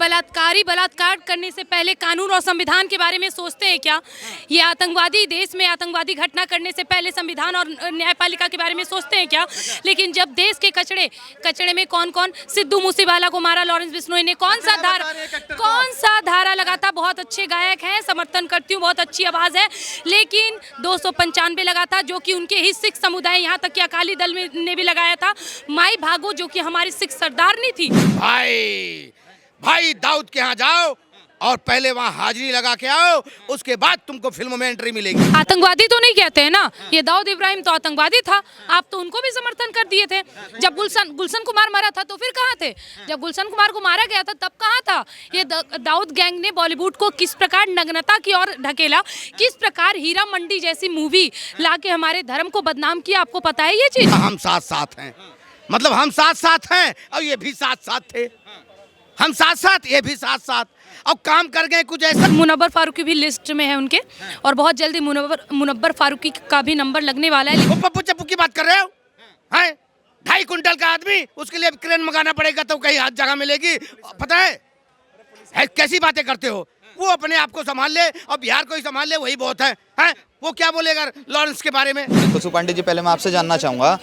बलात्कार करने से पहले कानून और संविधान के बारे में सोचते हैं क्या? ये आतंकवादी देश में आतंकवादी घटना करने से पहले संविधान और न्यायपालिका के बारे में सोचते हैं क्या? लेकिन जब देश के कचड़े में कौन सिद्धू मूसेवाला को मारा लॉरेंस बिश्नोई ने, कौन सा धारा लगा था? बहुत अच्छे गायक हैं, समर्थन करती हूँ, बहुत अच्छी आवाज है, लेकिन 295 लगा था, जो कि उनके ही सिख समुदाय, यहाँ तक कि अकाली दल ने भी लगाया था। माई भागो, जो कि हमारी सिख सरदारनी थी। भाई दाऊद के यहाँ जाओ और पहले वहाँ हाजिरी लगा के आओ, उसके बाद तुमको फिल्म में एंट्री मिलेगी। आतंकवादी तो नहीं कहते हैं ना, ये दाऊद इब्राहिम तो आतंकवादी था, आप तो उनको भी समर्थन कर दिए थे। जब गुलशन कुमार मरा था तो फिर कहाँ थे? जब गुलशन कुमार को मारा गया था तब कहाँ था? ये दाऊद गैंग ने बॉलीवुड को किस प्रकार नग्नता की ओर ढकेला, किस प्रकार हीरा मंडी जैसी मूवी ला के हमारे धर्म को बदनाम किया, आपको पता है ये चीज? हम साथ हैं, मतलब हम साथ हैं और ये भी साथ थे, हम साथ ये भी साथ और काम कर गए कुछ ऐसा। मुनव्वर फारूकी भी लिस्ट में है उनके, और बहुत जल्दी मुनव्वर फारूकी का भी नंबर लगने वाला है। वो पप्पू चप्पू की बात कर रहे हो? हैं 2.5 कुंटल का आदमी, उसके लिए क्रेन मंगाना पड़ेगा तो कहीं हाथ जगह मिलेगी, पता है कैसी बातें करते हो? वो अपने आप को संभाल ले और बिहार को ही संभाल ले, वही बहुत है, हैं? वो क्या बोलेगा लॉरेंस के बारे में? खुशबू पांडे जी, पहले मैं आपसे जानना चाहूँगा,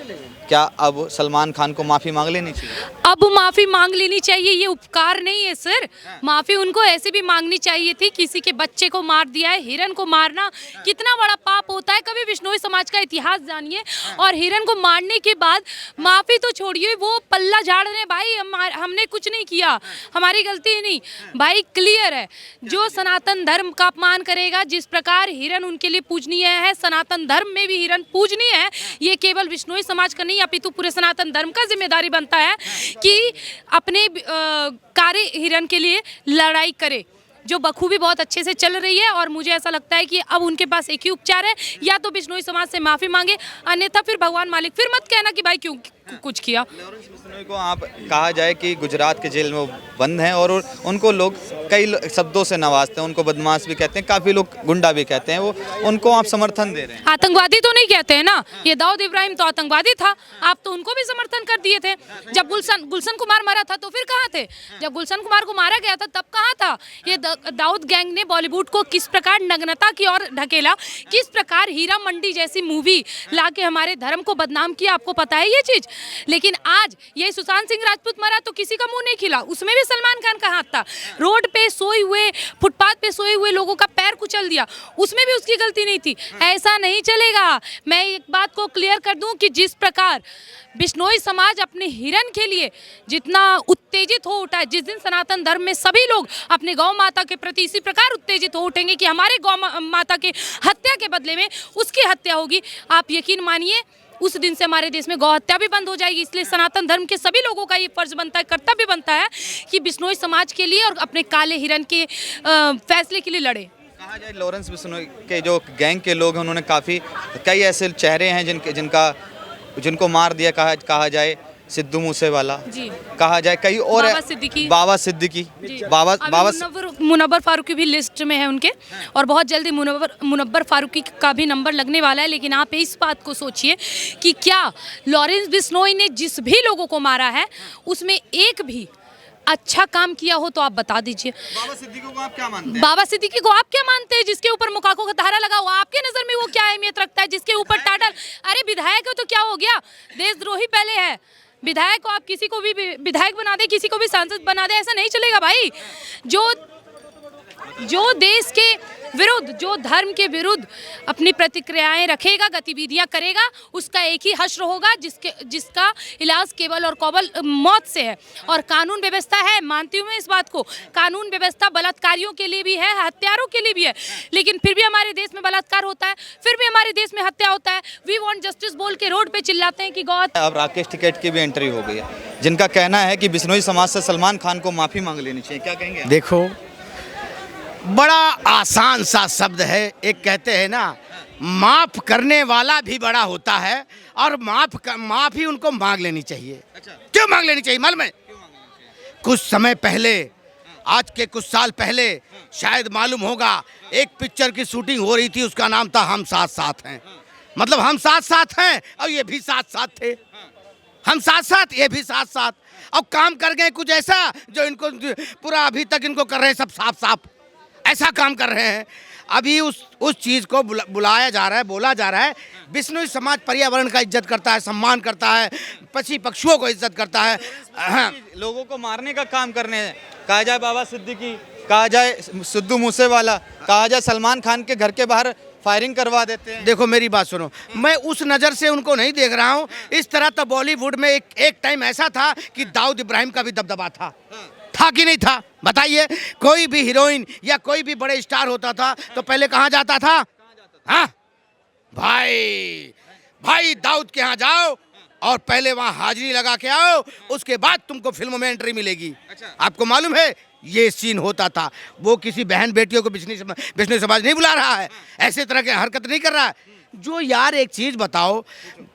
क्या अब सलमान खान को माफ़ी मांग लेनी चाहिए? अब माफ़ी मांग लेनी चाहिए, ये उपकार नहीं है सर। माफ़ी उनको ऐसे भी मांगनी चाहिए थी, किसी के बच्चे को मार दिया है। हिरन को मारना कितना बड़ा पाप होता है, कभी बिश्नोई समाज का इतिहास जानिए। और हिरन को मारने के बाद माफ़ी तो छोड़िए, वो पल्ला झाड़ रहे भाई, हमने कुछ नहीं किया, हमारी गलती नहीं भाई, क्लियर है। जो सनातन धर्म का अपमान करेगा, जिस प्रकार हिरन उनके लिए पूजनीय है, सनातन धर्म में भी हिरन पूजनीय है, ये केवल बिश्नोई समाज का नहीं अपितु पूरे सनातन धर्म का जिम्मेदारी बनता है कि अपने कार्य हिरन के लिए लड़ाई करे, जो बखूबी बहुत अच्छे से चल रही है। और मुझे ऐसा लगता है कि अब उनके पास एक ही उपचार है, या तो बिश्नोई समाज से माफ़ी मांगे, अन्यथा फिर भगवान मालिक, फिर मत कहना कि भाई क्यों कुछ किया। लॉरेंस बिश्नोई को आप कहा जाए कि गुजरात के जेल में वो बंद हैं और उनको लोग कई शब्दों से नवाजते हैं, उनको बदमाश भी कहते हैं, काफ़ी लोग गुंडा भी कहते हैं, वो उनको आप समर्थन दे रहे हैं। आतंकवादी तो नहीं कहते हैं ना, ये दाऊद इब्राहिम तो आतंकवादी था, आप तो उनको भी समर्थन कर दिए थे। जब गुलशन कुमार मरा था तो फिर कहाँ थे? जब गुलशन कुमार को मारा गया था तब कहाँ था? ये दाऊद गैंग ने बॉलीवुड को किस प्रकार नग्नता की ओर ढकेला, किस प्रकार हीरा मंडी जैसी मूवी ला के हमारे धर्म को बदनाम किया, आपको पता है ये चीज? लेकिन आज ये सुशांत सिंह राजपूत मरा तो किसी का मुंह नहीं खिला, उसमें भी सलमान खान का हाथ था। रोड पे सोए हुए, फुटपाथ पे सोए हुए लोगों का पैर कुचल दिया, उसमें भी उसकी गलती नहीं थी। ऐसा नहीं चलेगा। मैं एक बात को क्लियर कर दूं कि जिस प्रकार बिश्नोई समाज अपने हिरन के लिए जितना उत्तेजित हो उठा है, जिस दिन सनातन धर्म में सभी लोग अपने गौ माता के प्रति इसी प्रकार उत्तेजित हो उठेंगे कि हमारे गौ माता के हत्या के बदले में उसकी हत्या होगी, आप यकीन मानिए उस दिन से हमारे देश में गौ हत्या भी बंद हो जाएगी। इसलिए सनातन धर्म के सभी लोगों का ये फर्ज बनता है, कर्तव्य बनता है कि बिश्नोई समाज के लिए और अपने काले हिरन के फैसले के लिए लड़े। कहा जाए लॉरेंस बिश्नोई के जो गैंग के लोग हैं, उन्होंने काफ़ी कई ऐसे चेहरे हैं जिनको मार दिया, कहा जाए सिद्धू मूसेवाला, कहा जाए कई और, बाबा सिद्दीकी, मुनव्वर फारूकी भी लिस्ट में है उनके, और बहुत जल्दी मुनव्वर फारूकी का भी नंबर लगने वाला है। लेकिन आप इस बात को सोचिए कि क्या लॉरेंस बिश्नोई ने जिस भी लोगों को मारा है उसमें एक भी अच्छा काम किया हो तो आप बता दीजिए। बाबा सिद्दीकी को आप क्या मानते हैं? बाबा सिद्दीकी को आप क्या मानते हैं? जिसके ऊपर मुकाको का धारा लगा हुआ, आपके नजर में वो क्या अहमियत रखता है? जिसके ऊपर टाइटल, अरे विधायक है तो क्या हो गया, देशद्रोही पहले है। विधायक को आप किसी को भी विधायक बना दे, किसी को भी सांसद बना दे, ऐसा नहीं चलेगा भाई। जो देश के विरुद्ध, जो धर्म के विरुद्ध अपनी प्रतिक्रियाएं रखेगा, गतिविधियां करेगा, उसका एक ही हश्र होगा, जिसका इलाज केवल और केवल मौत से है। और कानून व्यवस्था है, मानती हूँ मैं इस बात को, कानून व्यवस्था बलात्कारियों के लिए भी है, हत्यारों के लिए भी है, लेकिन फिर भी हमारे देश में बलात्कार होता है, फिर भी हमारे देश में हत्या होता है। वी वांट जस्टिस बोल के रोड पे चिल्लाते हैं कि गौ। अब राकेश टिकैत की भी एंट्री हो गई है, जिनका कहना है कि बिश्नोई समाज से सलमान खान को माफ़ी मांग लेनी चाहिए, क्या कहेंगे? देखो, बड़ा आसान सा शब्द है, एक कहते हैं ना, माफ करने वाला भी बड़ा होता है, और माफी उनको मांग लेनी चाहिए। अच्छा। क्यों मांग लेनी चाहिए मालूम है? कुछ समय पहले, आज के कुछ साल पहले शायद मालूम होगा, एक पिक्चर की शूटिंग हो रही थी, उसका नाम था हम साथ हैं। मतलब हम साथ हैं और ये भी साथ थे, हम साथ ये भी साथ। अब काम कर गए कुछ ऐसा जो इनको पूरा अभी तक इनको कर रहे हैं सब साफ साफ, ऐसा काम कर रहे हैं। अभी उस चीज़ को बुलाया जा रहा है, बोला जा रहा है। बिश्नोई समाज पर्यावरण का इज्जत करता है, सम्मान करता है, पक्षी पक्षियों को इज्जत करता है। हाँ, लोगों को मारने का काम करने हैं, कहा जाए बाबा सिद्दीकी, कहा जाए सिद्धू मूसेवाला, कहा जाए सलमान खान के घर के बाहर फायरिंग करवा देते हैं। देखो मेरी बात सुनो, मैं उस नज़र से उनको नहीं देख रहा हूँ। इस तरह तो बॉलीवुड में एक टाइम ऐसा था कि दाऊद इब्राहिम का भी दबदबा था कि नहीं था? बताइए, कोई भी हीरोइन या कोई भी बड़े स्टार होता था तो पहले कहाँ जाता था? हाँ भाई दाऊद के यहाँ जाओ और पहले वहाँ हाजिरी लगा के आओ, उसके बाद तुमको फिल्मों में एंट्री मिलेगी। आपको मालूम है ये सीन होता था। वो किसी बहन बेटियों को बिश्नोई समाज नहीं बुला रहा है, ऐसे तरह की हरकत नहीं कर रहा है। जो यार एक चीज़ बताओ,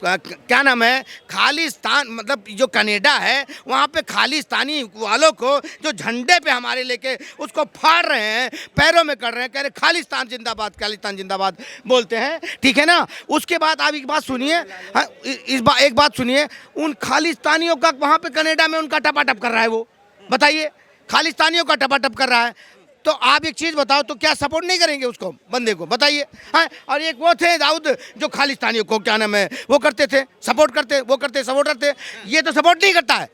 क्या नाम है, खालिस्तान मतलब जो कनाडा है वहाँ पे खालिस्तानी वालों को जो झंडे पे हमारे लेके उसको फाड़ रहे हैं, पैरों में कर रहे हैं, कह रहे खालिस्तान जिंदाबाद बोलते हैं, ठीक है ना। उसके बाद आप एक बात सुनिए, एक बात सुनिए, उन खालिस्तानियों का वहाँ पे कनाडा में उनका टपाटप कर रहा है। वो बताइए, खालिस्तानियों का टपाटप कर रहा है। तो आप एक चीज़ बताओ, तो क्या सपोर्ट नहीं करेंगे उसको, बंदे को? बताइए। हाँ, और एक वो थे दाऊद जो खालिस्तानियों को क्या नाम है वो करते थे, सपोर्ट करते। ये तो सपोर्ट नहीं करता है।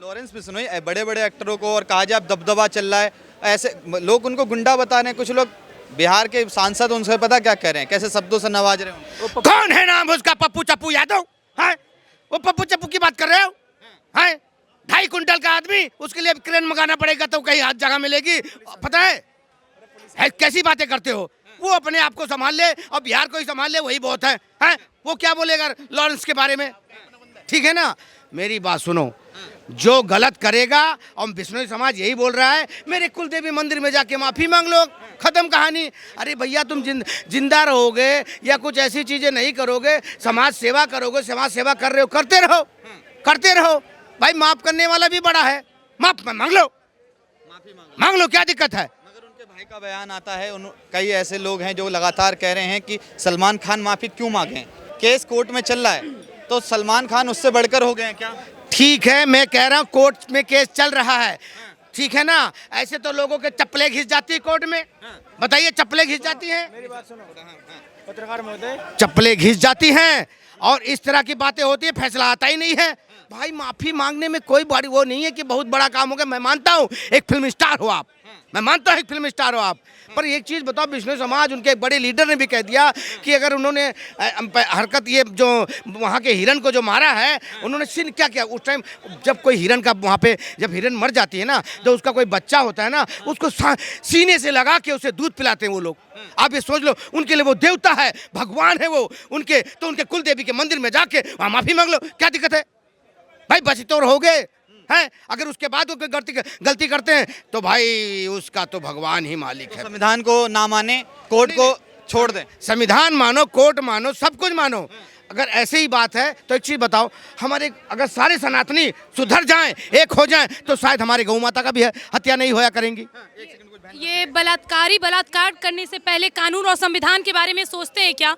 लॉरेंस बिश्नोई बड़े बड़े एक्टरों को, और कहा जाए अब दबदबा चल रहा है, ऐसे लोग उनको गुंडा बता रहे हैं। कुछ लोग बिहार के सांसद उनसे पता क्या कह रहे हैं, कैसे शब्दों से नवाज रहे हैं। कौन है नाम उसका? पप्पू चप्पू यादव। है वो पप्पू चप्पू की बात कर रहे हो? है 2.5 कुंटल का आदमी, उसके लिए क्रेन मंगाना पड़ेगा तो कहीं हाथ जगह मिलेगी। पता है कैसी बातें करते हो? वो अपने आप को संभाल ले और बिहार को ही संभाल ले, वही बहुत है। हैं? वो क्या बोलेगा लॉरेंस के बारे में? ठीक है ना। मेरी बात सुनो, जो गलत करेगा, और बिश्नोई समाज यही बोल रहा है, मेरे कुलदेवी मंदिर में जाके माफ़ी मांग लो, खत्म कहानी। अरे भैया, तुम जिंदा रहोगे या कुछ ऐसी चीज़ें नहीं करोगे, समाज सेवा करोगे, समाज सेवा कर रहे हो, करते रहो भाई। माफ़ करने वाला भी बड़ा है, माफ़ मांग लो, क्या दिक्कत है? मगर उनके भाई का बयान आता है, कई ऐसे लोग हैं जो लगातार कह रहे हैं कि सलमान खान माफ़ी क्यों मांगे, केस कोर्ट में चल रहा है, तो सलमान खान उससे बढ़कर हो गए हैं क्या? ठीक है, मैं कह रहा हूँ कोर्ट में केस चल रहा है, ठीक है ना। ऐसे तो लोगों के चप्पलें घिस जाती है कोर्ट में। बताइए, चप्पलें घिस जाती हैं? मेरी बात सुनो पत्रकार महोदय, चप्पलें घिस जाती हैं और इस तरह की बातें होती है, फैसला आता ही नहीं है। भाई, माफी मांगने में कोई बड़ी वो नहीं है कि बहुत बड़ा काम हो गया। मैं मानता हूँ एक फिल्म स्टार हो आप, पर एक चीज़ बताओ, बिश्नोई समाज, उनके एक बड़े लीडर ने भी कह दिया कि अगर उन्होंने हरकत, ये जो वहाँ के हिरन को जो मारा है, उन्होंने सीन क्या किया उस टाइम, जब कोई हिरन का वहाँ पे जब हिरन मर जाती है ना, तो उसका कोई बच्चा होता है ना, उसको सीने से लगा के उसे दूध पिलाते हैं वो लोग। आप ये सोच लो, उनके लिए वो देवता है, भगवान है वो उनके। तो उनके कुल देवी के मंदिर में जाके वहाँ माफ़ी मांग लो, क्या दिक्कत है भाई? बच तो हो गए हैं। अगर उसके बाद वो गलती करते हैं तो भाई उसका तो भगवान ही मालिक है। संविधान को ना माने, कोर्ट को छोड़ दें। संविधान मानो, कोर्ट मानो, सब कुछ मानो। अगर ऐसे ही बात है तो एक चीज़ बताओ, हमारे अगर सारे सनातनी सुधर जाएं, एक हो जाएं, तो शायद हमारे गौ माता का भी हत्या नहीं होया करेंगी। ये बलात्कार करने से पहले कानून और संविधान के बारे में सोचते हैं क्या?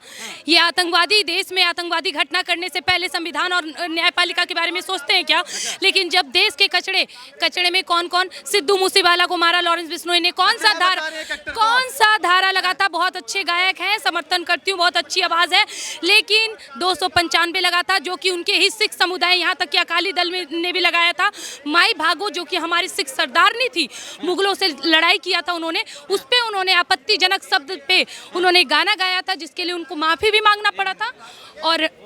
ये आतंकवादी देश में आतंकवादी घटना करने से पहले संविधान और न्यायपालिका के बारे में सोचते हैं क्या? लेकिन जब देश के कचड़े में कौन सिद्धू मूसेवाला को मारा लॉरेंस बिश्नोई ने, कौन सा धारा लगा था? बहुत अच्छे गायक हैं, समर्थन करती हूँ, बहुत अच्छी आवाज़ है, लेकिन 295 लगा था, जो कि उनके ही सिख समुदाय, यहाँ तक कि अकाली दल ने भी लगाया था। माई भागो, जो कि हमारी सिख सरदारनी थी, मुगलों से लड़ाई किया था उन्होंने, उस पे उन्होंने आपत्तिजनक शब्द पे उन्होंने गाना गाया था, जिसके लिए उनको माफ़ी भी मांगना पड़ा था। और